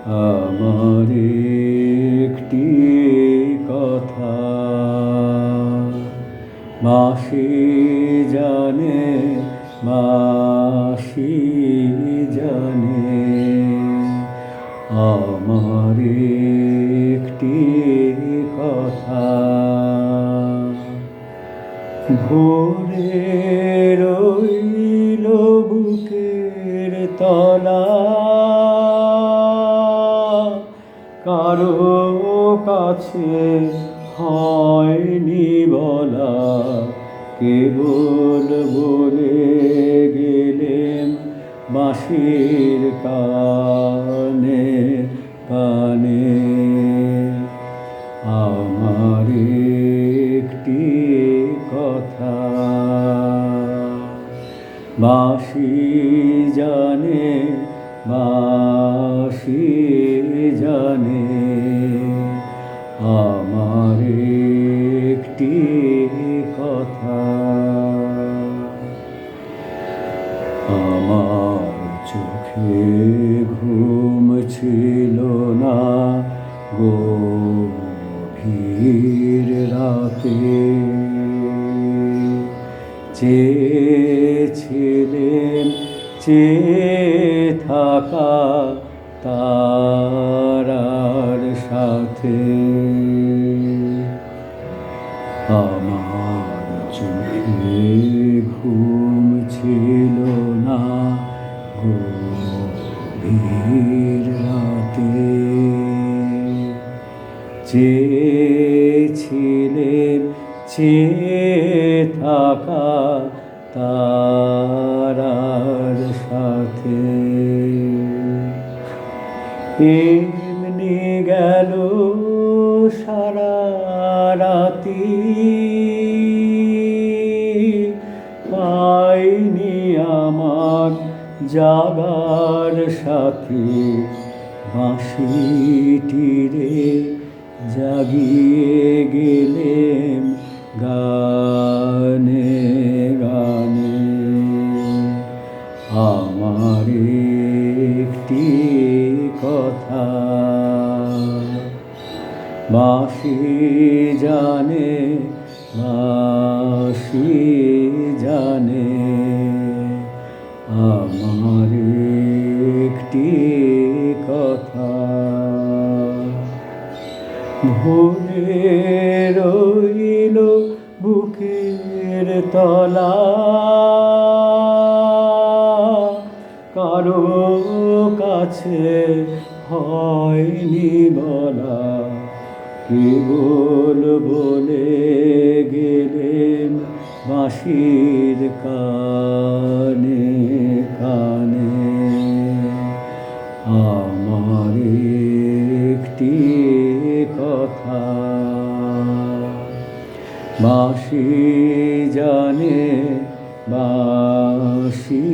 আমার একটি কথা মাসি জানে, মাসি জানে। আমার একটি কথা ভোরে রইল বুকের তলা, কারো কাছে হয়নি বলা, কেবল বলে গেলেন বাঁশির কানে কানে। আমার একটি কথা বাঁশি জানে, বাঁশি জানে। আমার একটি কথা আমার চোখে ঘুম ছিল না গভীর রাতে, চেয়েছিলেন চেয়ে থাকা তারার সাথে। আমার চোখে ঘুম ছিল না গভীর রাতে, চেয়েছিলেন চেয়ে থাকা তারার সাথে। এমনি গেল সারা রাতি, পাইনি আমার জাগার সাথী। বাঁশিটিরে জাগিয়ে গেলেন গানে গানে। আমার একটি কথা বাঁশি জানে, বাঁশি জানে। আমার একটি কথা ভুলে রইল বুকের তলা, কারো কাছে হয়নি বলা, কেবল বলে গেলেন বাঁশির কানে কানে। আমার একটি কথা বাঁশি জানে, বাঁশি